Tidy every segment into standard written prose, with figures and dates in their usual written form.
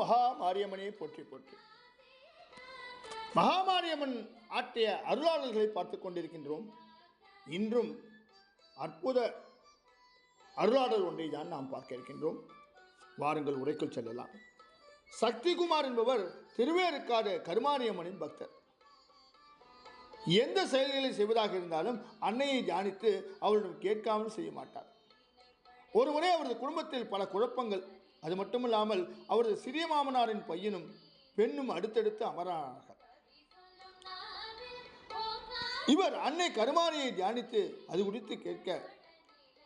மகா மாரியம்மனே போற்றி போற்றி. மகாமாரியம்மன் ஆற்றிய அருளாளர்களை பார்த்து கொண்டிருக்கின்றோம். இன்றும் அற்புத அருளாளர் ஒன்றை தான் நாம் பார்க்க இருக்கின்றோம். வாருங்கள் உரைக்குள் செல்லலாம். சக்திகுமார் என்பவர் திருவேற்காடு கருமாரியம்மனின் பக்தர். எந்த செயல்களை செய்வதாக இருந்தாலும் அன்னையை தியானித்து அவரிடம் கேட்காமல் செய்ய மாட்டார். ஒருமுறை அவரது குடும்பத்தில் பல குழப்பங்கள். அது மட்டுமில்லாமல் அவரது சிறிய மாமனாரின் பையனும் பெண்ணும் அடுத்தடுத்து அமரானார்கள். இவர் அன்னை கருமாரியை தியானித்து அது குறித்து கேட்க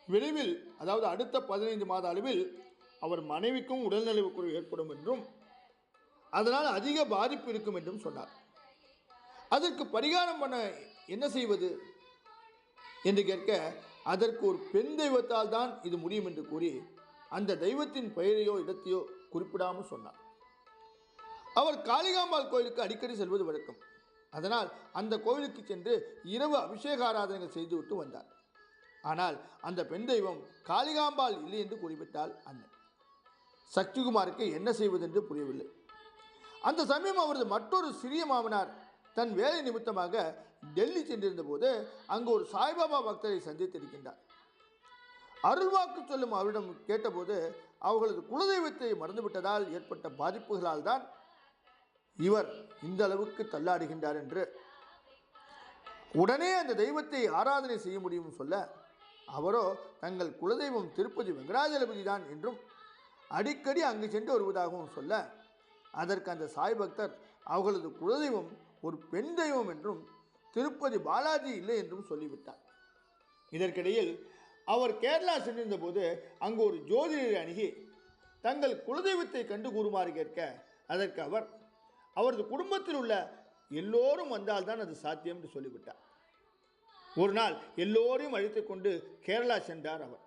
விரைவில், அதாவது அடுத்த 15 மாத அளவில் அவர் மனைவிக்கும் உடல்நலவு குறைவு ஏற்படும் என்றும் அதனால் அதிக பாதிப்பு இருக்கும் என்றும் சொன்னார். அதற்கு பரிகாரம் பண்ண என்ன செய்வது என்று கேட்க, அதற்கு ஒரு பெண் தெய்வத்தால் தான் இது முடியும் என்று கூறி அந்த தெய்வத்தின் பெயரையோ இடத்தையோ குறிப்பிடாமல் சொன்னார். அவர் காளிகாம்பாள் கோயிலுக்கு அடிக்கடி செல்வது வழக்கம். அதனால் அந்த கோவிலுக்கு சென்று இரவு அபிஷேக ஆராதனைகள் செய்துவிட்டு வந்தார். ஆனால் அந்த பெண் தெய்வம் காளிகாம்பாள் இல்லை என்று கூறிவிட்டால் அன்னை. சக்திகுமாருக்கு என்ன செய்வது என்று புரியவில்லை. அந்த சமயம் அவரது மற்றொரு சிறிய மாமனார் தன் வேலை நிமித்தமாக டெல்லி சென்றிருந்த போது அங்கு ஒரு சாய்பாபா பக்தரை சந்தித்திருக்கின்றார். அருள்வாக்கு சொல்லும் அவரிடம் கேட்டபோது அவர்களது குலதெய்வத்தை மறந்துவிட்டதால் ஏற்பட்ட பாதிப்புகளால் தான் இவர் இந்த அளவுக்கு தள்ளாடுகின்றார் என்று, உடனே அந்த தெய்வத்தை ஆராதனை செய்ய முடியும் சொல்ல, அவரோ தங்கள் குலதெய்வம் திருப்பதி வெங்கடாஜலபதி தான் என்றும் அடிக்கடி அங்கு சென்று வருவதாகவும் சொல்ல, அதற்கு அந்த சாய் பக்தர் அவர்களது குலதெய்வம் ஒரு பெண் தெய்வம் என்றும் திருப்பதி பாலாஜி இல்லை என்றும் சொல்லிவிட்டார். இதற்கிடையில் அவர் கேரளா சென்றிருந்த போது அங்கு ஒரு ஜோதிடரை அணுகி தங்கள் குலதெய்வத்தை கண்டு கூறுமாறு கேட்க, அதற்கு அவர் அவரது குடும்பத்தில் உள்ள எல்லோரும் வந்தால்தான் அது சாத்தியம் என்று சொல்லிவிட்டார். ஒரு நாள் எல்லோரையும் அழைத்து கொண்டு கேரளா சென்றார் அவர்.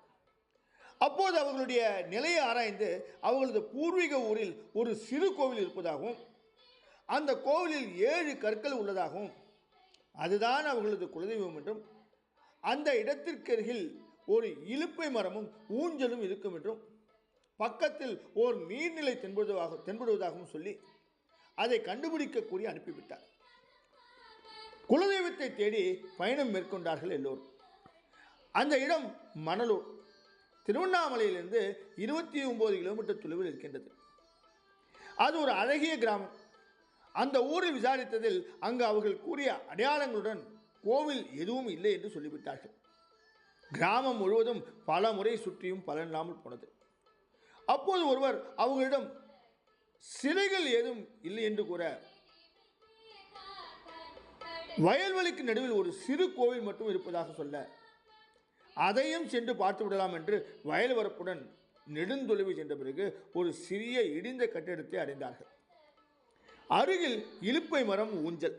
அப்போது அவர்களுடைய நிலையை ஆராய்ந்து அவர்களது பூர்வீக ஊரில் ஒரு சிறு கோவில் இருப்பதாகவும் அந்த கோவிலில் 7 கற்கள் உள்ளதாகவும் அதுதான் அவர்களது குலதெய்வம் என்றும் அந்த இடத்திற்கு அருகில் ஒரு இலுப்பை மரமும் ஊஞ்சலும் இருக்கும் என்றும் பக்கத்தில் ஓர் நீர்நிலை தென்படுவதாகவும் சொல்லி அதை கண்டுபிடிக்க கூறி அனுப்பிவிட்டார். குலதெய்வத்தை தேடி பயணம் மேற்கொண்டார்கள் எல்லோரும். அந்த இடம் மணலூர், திருவண்ணாமலையிலிருந்து 29 கிலோமீட்டர் தொலைவில் இருக்கின்றது. அது ஒரு அழகிய கிராமம். அந்த ஊரில் விசாரித்ததில் அங்கு அவர்கள் கூறிய அடையாளங்களுடன் கோவில் எதுவும் இல்லை என்று சொல்லிவிட்டார்கள். கிராமம் முழுவதும் பல முறை சுற்றியும் பலனில்லாமல் போனது. அப்போது ஒருவர் அவர்களிடம் சிலைகள் ஏதும் இல்லை என்று கூற, வயல்வெளிக்கு நடுவில் ஒரு சிறு கோவில் மட்டும் இருப்பதாக சொல்ல, அதையும் சென்று பார்த்து விடலாம் என்று வயல் வரப்புடன் நெடுந்தொலைவு சென்ற பிறகு ஒரு சிறிய இடிந்த கட்டிடத்தை அடைந்தார்கள். அருகில் இலுப்பை மரம், ஊஞ்சல்,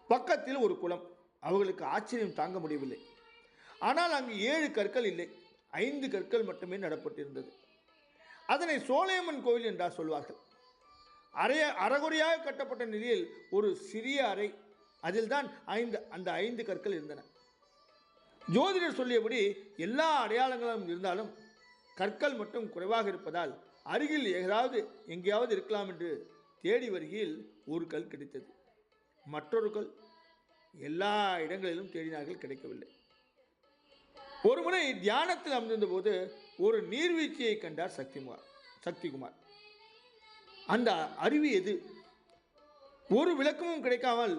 பக்கத்தில் ஒரு குளம். அவர்களுக்கு ஆச்சரியம் தாங்க முடியவில்லை. ஆனால் அங்கு 7 கற்கள் இல்லை, 5 கற்கள் மட்டுமே நடப்பட்டிருந்தது. அதனை சோலையம்மன் கோவில் என்றார் சொல்வார்கள். அறகுறையாக கட்டப்பட்ட நிலையில் ஒரு சிறிய அறை, அதில் தான் அந்த 5 கற்கள் இருந்தன. ஜோதிடர் சொல்லியபடி எல்லா அடையாளங்களும் இருந்தாலும் கற்கள் மட்டும் குறைவாக இருப்பதால் அருகில் எங்கேயாவது இருக்கலாம் என்று தேடி வருகையில் ஒரு கல் கிடைத்தது. மற்றொரு கல். எல்லா இடங்களிலும் தேடினார்கள், கிடைக்கவில்லை. ஒருமுறை தியானத்தில் அமர்ந்திருந்த போது ஒரு நீர்வீழ்ச்சியை கண்டார் சக்திகுமார். அந்த அருவி எது? ஒரு விளக்கமும் கிடைக்காமல்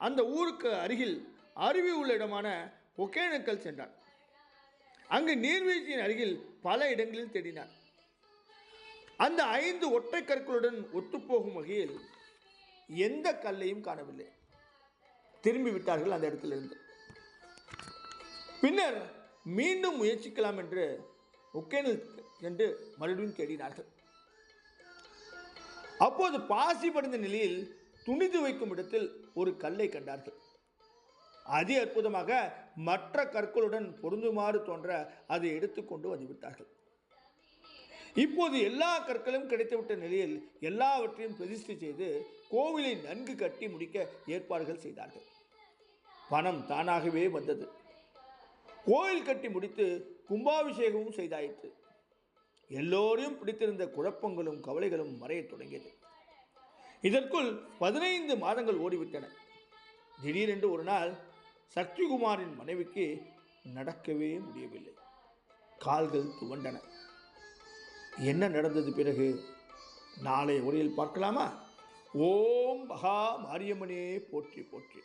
அந்த ஊருக்கு அருகில் அருவி உள்ள இடமான ஒகேனக்கல் சென்றார். அங்கு நீர்வீழ்ச்சியின் அருகில் பல இடங்களில் தேடினார். அந்த 5 ஒற்றை கற்களுடன் ஒத்துப்போகும் வகையில் எந்த கல்லையும் காணவில்லை. திரும்பி விட்டார்கள் அந்த இடத்திலிருந்து. பின்னர் மீண்டும் முயற்சிக்கலாம் என்று ஒகேனல் என்று மறுபடியும் தேடினார்கள். அப்போது பாசி படிந்த நிலையில் துணிந்து வைக்கும் இடத்தில் ஒரு கல்லை கண்டார்கள். அதி அற்புதமாக மற்ற கற்களுடன் பொருந்துமாறு தோன்ற அதை எடுத்துக்கொண்டு வந்துவிட்டார்கள். இப்போது எல்லா கற்களும் கிடைத்துவிட்ட நிலையில் எல்லாவற்றையும் பிரதிஷ்டை செய்து கோவிலை நன்கு கட்டி முடிக்க ஏற்பாடுகள் செய்தார்கள். பணம் தானாகவே வந்தது. கோயில் கட்டி முடித்து கும்பாபிஷேகமும் செய்தாயிற்று. எல்லோரையும் பிடித்திருந்த குழப்பங்களும் கவலைகளும் மறையத் தொடங்கியது. இதற்குள் 15 மாதங்கள் ஓடிவிட்டன. திடீரென்று ஒரு நாள் சக்திகுமாரின் மனைவிக்கு நடக்கவே முடியவில்லை. கால்கள் துவண்டன. என்ன நடந்தது பிறகு நாளைய உரையில் பார்க்கலாமா? ஓம் மகா மாரியம்மனே போற்றி போற்றி.